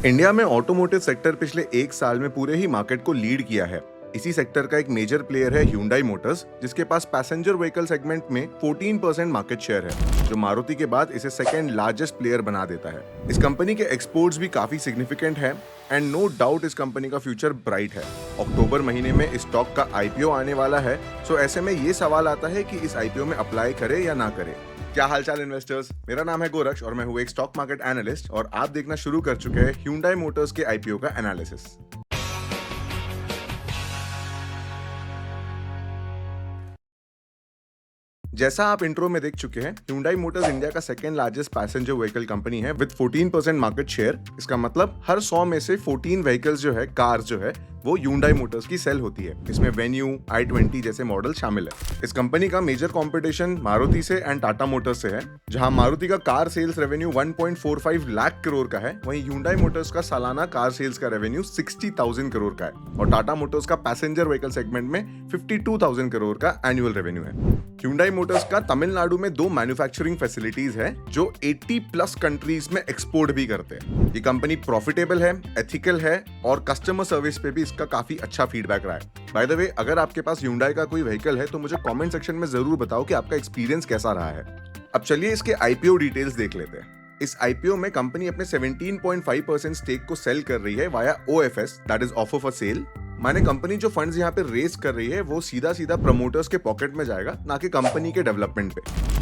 India में automotive sector पिछले एक साल में पूरे ही मार्केट को लीड किया है। इसी सेक्टर का एक मेजर प्लेयर है Hyundai मोटर्स, जिसके पास पैसेंजर व्हीकल सेगमेंट में 14% मार्केट शेयर है, जो मारुति के बाद इसे सेकेंड लार्जेस्ट प्लेयर बना देता है। इस कंपनी के एक्सपोर्ट्स भी काफी सिग्निफिकेंट है एंड नो डाउट इस कंपनी का फ्यूचर ब्राइट है। अक्टूबर महीने में इस स्टॉक का आईपीओ आने वाला है, सो ऐसे में ये सवाल आता है कि इस आईपीओ में अप्लाई करे या ना करे। क्या हालचाल इन्वेस्टर्स, मेरा नाम है गोरक्ष और मैं हूँ एक स्टॉक मार्केट एनालिस्ट और आप देखना शुरू कर चुके हैं Hyundai मोटर्स के आईपीओ का एनालिसिस। जैसा आप इंट्रो में देख चुके हैं, Hyundai मोटर्स इंडिया का second largest passenger vehicle company है विद 14% मार्केट शेयर। इसका मतलब हर 100 में से 14 व्हीकल्स जो है, कार्स जो है, वो Hyundai मोटर्स की सेल होती है। इसमें वेन्यू, i20 जैसे मॉडल शामिल है। इस कंपनी का मेजर कंपटीशन मारुति से एंड टाटा मोटर्स से है। जहां मारुति का car sales revenue 1.45 lakh crore का है, वहीं Hyundai मोटर्स का सालाना कार सेल्स का रेवेन्यू 60,000 करोड़ का है और टाटा मोटर्स का पैसेंजर व्हीकल सेगमेंट में 52,000 करोड़ का एनुअल रेवेन्यू है। Hyundai मोटर्स का तमिलनाडु में 2 मैन्युफैक्चरिंग फैसिलिटीज है जो 80 प्लस कंट्रीज में एक्सपोर्ट भी करते हैं। ये कंपनी प्रॉफिटेबल है, एथिकल है और कस्टमर सर्विस पे भी इसका काफी अच्छा फीडबैक रहा है। बाय द वे, अगर आपके पास Hyundai का कोई व्हीकल है तो मुझे कमेंट सेक्शन में जरूर बताओ कि आपका एक्सपीरियंस कैसा रहा है। अब चलिए इसके आईपीओ डिटेल्स देख लेते हैं। इस आईपीओ में कंपनी अपने 17.5% स्टेक को सेल कर रही है via OFS, that is offer for sale. माने कंपनी जो फंड्स यहाँ पे रेस कर रही है वो सीधा सीधा प्रमोटर्स के पॉकेट में जाएगा, ना कि कंपनी के डेवलपमेंट पे।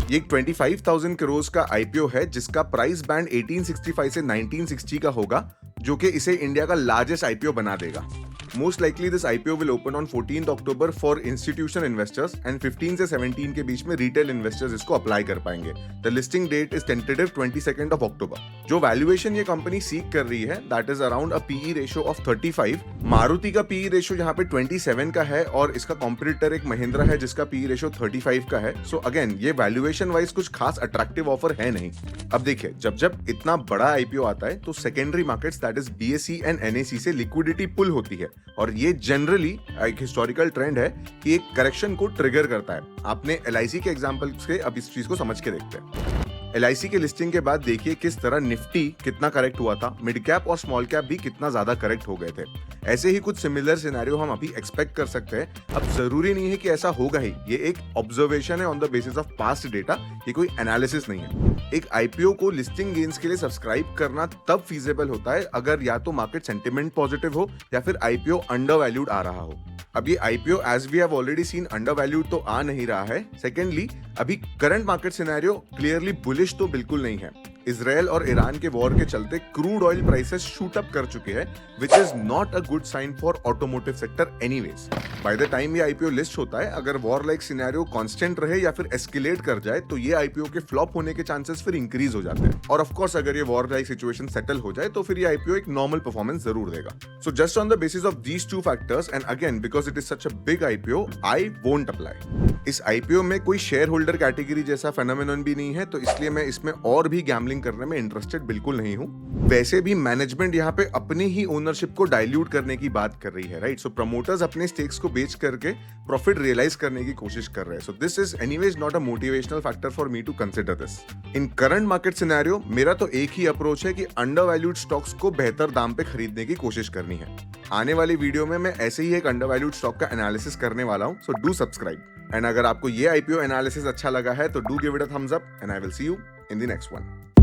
ये एक 25,000 करोड़ का आईपीओ है जिसका प्राइस बैंड 1865 से 1960 का होगा, जो कि इसे इंडिया का लार्जेस्ट आईपीओ बना देगा। Most likely this IPO will open on 14th October for institutional investors and 15 से 17 के बीच में retail investors इसको अप्लाई कर पाएंगे। The listing date is tentative 22nd of October। जो वैल्यूएशन ये कंपनी सीख कर रही है that is around a PE ratio of 35। Maruti का PE रेशियो यहाँ पे 27 का है और इसका कॉम्पिटिटर एक महिंद्रा है जिसका PE रेशियो 35 का है। सो अगेन ये वैल्यूएशन वाइज कुछ खास अट्रैक्टिव ऑफर है नहीं। अब देखिए, जब इतना बड़ा आईपीओ आता है तो secondary markets that is BSE and NSE से लिक्विडिटी पुल होती है और ये जनरली एक हिस्टोरिकल ट्रेंड है कि एक करेक्शन को ट्रिगर करता है। आपने LIC के एग्जांपल से अब इस चीज को समझ के देखते हैं। LIC के लिस्टिंग के बाद देखिए किस तरह निफ्टी कितना करेक्ट हुआ था, मिड कैप और स्मॉल कैप भी कितना ज्यादा करेक्ट हो गए थे। ऐसे ही कुछ सिमिलर सिनेरियो हम अभी एक्सपेक्ट कर सकते हैं। अब जरूरी नहीं है कि ऐसा होगा ही, ये एक ऑब्जर्वेशन है on the basis of past data, ये कोई एनालिसिस नहीं है। एक आईपीओ को लिस्टिंग गेन्स के लिए सब्सक्राइब करना तब फीजेबल होता है अगर या तो मार्केट सेंटिमेंट पॉजिटिव हो या फिर आईपीओ अंडर वैल्यूड आ रहा हो। अब ये IPO as we have already seen under valued तो आ नहीं रहा है। सेकेंडली, अभी current market scenario clearly bullish तो बिल्कुल नहीं है। इजराइल और ईरान के वॉर के चलते crude oil prices shoot up कर चुके हैं, which is not a good sign for automotive sector anyways. By the time ये आईपीओ लिस्ट होता है, अगर वॉर लाइक सिनेरियो कांस्टेंट रहे या फिर एस्केलेट कर जाए तो ये आईपीओ के फ्लॉप होने के चांसेस फिर इंक्रीज हो जाते हैं। और ऑफ कोर्स अगर ये वॉर लाइक सिचुएशन सेटल हो जाए तो फिर ये आईपीओ एक नॉर्मल परफॉर्मेंस जरूर देगा। So just on the basis of these 2 factors and again because it is such a big IPO, I won't apply. इस आईपीओ में कोई शेयर होल्डर कैटेगरी जैसा फेनोमेनन भी नहीं है, तो इसलिए मैं इसमें और भी गैम्बलिंग करने में इंटरेस्टेड बिल्कुल नहीं हूं। वैसे भी मैनेजमेंट यहाँ पे अपनी ही ओनरशिप को डाइल्यूट करने की बात कर रही है, राइट? सो प्रमोटर्स अपने स्टेक्स को बेच करके प्रॉफिट रियलाइज करने की कोशिश कर रहे हैं। So this is anyways not a motivational factor for me to consider this. In current market scenario मेरा तो एक ही अप्रोच है कि अंडर वैल्यूड स्टॉक्स को बेहतर दाम पे खरीदने की कोशिश करनी है। आने वाली वीडियो में मैं ऐसे ही एक अंडर वैल्यूड स्टॉक का एनालिसिस करने वाला हूं, सो डू सब्सक्राइब। एंड अगर आपको ये आईपीओ एनालिसिस अच्छा लगा है तो do give it a thumbs up and I will see you in the next one.